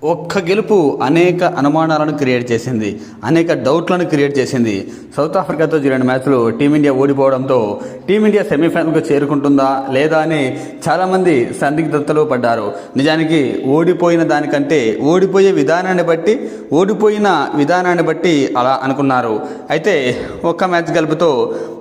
ఒక్క గెలుపు అనేక అనుమానాలను క్రియేట్ చేసింది, అనేక డౌట్లను క్రియేట్ చేసింది. సౌత్ ఆఫ్రికాతో జరిగిన మ్యాచ్లో టీమిండియా ఓడిపోవడంతో టీమిండియా సెమీఫైనల్కు చేరుకుంటుందా లేదా అని చాలామంది సందిగ్ధతలో పడ్డారు. నిజానికి ఓడిపోయిన దానికంటే ఓడిపోయిన విధానాన్ని బట్టి అలా అనుకున్నారు. అయితే ఒక్క మ్యాచ్ గెలుపుతో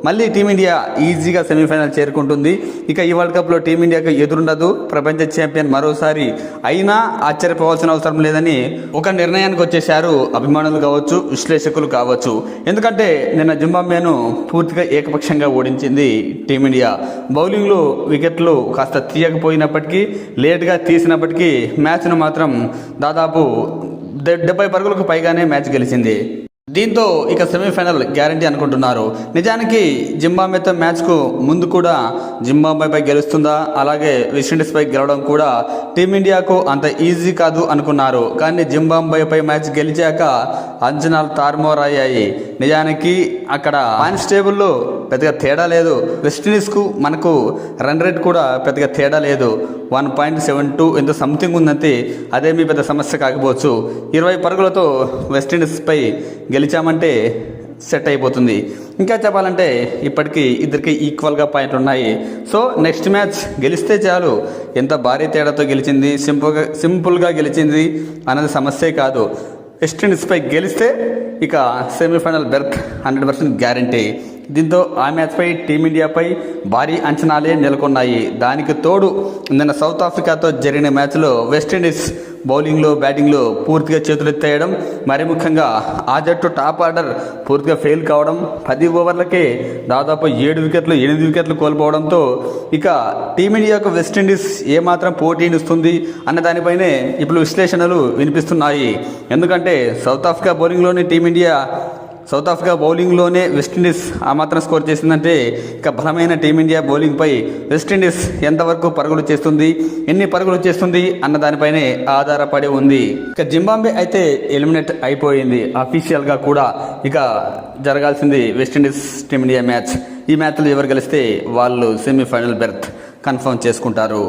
మళ్ళీ టీమిండియా ఈజీగా సెమీఫైనల్ చేరుకుంటుంది. ఇక ఈ వరల్డ్ కప్లో టీమిండియాకు ఎదురుండదు, ప్రపంచ ఛాంపియన్ మరోసారి అయినా ఆశ్చర్యపోవాల్సిన అవసరం లేదని ఒక నిర్ణయానికి వచ్చేశారు అభిమానులు కావచ్చు, విశ్లేషకులు కావచ్చు. ఎందుకంటే నిన్న జింబాబ్వేను పూర్తిగా ఏకపక్షంగా ఓడించింది టీమిండియా. బౌలింగ్లో వికెట్లు కాస్త తీయకపోయినప్పటికీ, లేట్గా తీసినప్పటికీ మ్యాచ్ను మాత్రం దాదాపు 70 పరుగులకు పైగానే మ్యాచ్ గెలిచింది. దీంతో ఇక సెమీఫైనల్ గ్యారంటీ అనుకుంటున్నారు. నిజానికి జింబాబ్వేతో మ్యాచ్కు ముందు కూడా జింబాబ్వేపై గెలుస్తుందా, అలాగే వెస్టిండీస్పై గెలవడం కూడా టీమిండియాకు అంత ఈజీ కాదు అనుకున్నారు. కానీ జింబాబ్వేపై మ్యాచ్ గెలిచాక అంచనాలు తారుమారయ్యాయి. నిజానికి అక్కడ పాయింట్స్ టేబుల్లో పెద్దగా తేడా లేదు. వెస్టిండీస్కు మనకు రన్ రేట్ కూడా పెద్దగా తేడా లేదు. 1.72 ఎంత సంథింగ్ ఉందంటే అదేమీ పెద్ద సమస్య కాకపోవచ్చు. 20 పరుగులతో వెస్టిండీస్పై గెలిచామంటే సెట్ అయిపోతుంది. ఇంకా చెప్పాలంటే ఇప్పటికీ ఇద్దరికి ఈక్వల్గా పాయింట్లు ఉన్నాయి. సో నెక్స్ట్ మ్యాచ్ గెలిస్తే చాలు. ఎంత భారీ తేడాతో గెలిచింది, సింపుల్గా గెలిచింది అన్నది సమస్యే కాదు. వెస్టిండీస్పై గెలిస్తే ఇక సెమీఫైనల్ బెర్త్ 100% గ్యారంటీ. దీంతో ఆ మ్యాచ్పై టీమిండియాపై భారీ అంచనాలే నెలకొన్నాయి. దానికి తోడు నిన్న సౌత్ ఆఫ్రికాతో జరిగిన మ్యాచ్లో వెస్టిండీస్ బౌలింగ్లో, బ్యాటింగ్లో పూర్తిగా చేతులెత్తేయడం, మరి ముఖ్యంగా ఆ జట్టు టాప్ ఆర్డర్ పూర్తిగా ఫెయిల్ కావడం, 10 ఓవర్లకే దాదాపు 8 వికెట్లు కోల్పోవడంతో ఇక టీమిండియాకు వెస్టిండీస్ ఏమాత్రం పోటీనిస్తుంది అన్న దానిపైనే ఇప్పుడు విశ్లేషణలు వినిపిస్తున్నాయి. ఎందుకంటే సౌత్ ఆఫ్రికా బౌలింగ్లోనే వెస్టిండీస్ ఆ మాత్రం స్కోర్ చేసిందంటే ఇక బలమైన టీమిండియా బౌలింగ్పై వెస్టిండీస్ ఎంతవరకు పరుగులు చేస్తుంది, ఎన్ని పరుగులు చేస్తుంది అన్న దానిపైనే ఆధారపడి ఉంది. ఇక జింబాబ్వే అయితే ఎలిమినేట్ అయిపోయింది అఫీషియల్గా కూడా. ఇక జరగాల్సింది వెస్టిండీస్ టీమిండియా మ్యాచ్. ఈ మ్యాచ్లో ఎవరు గెలిస్తే వాళ్ళు సెమీఫైనల్ బెర్త్ కన్ఫర్మ్ చేసుకుంటారు.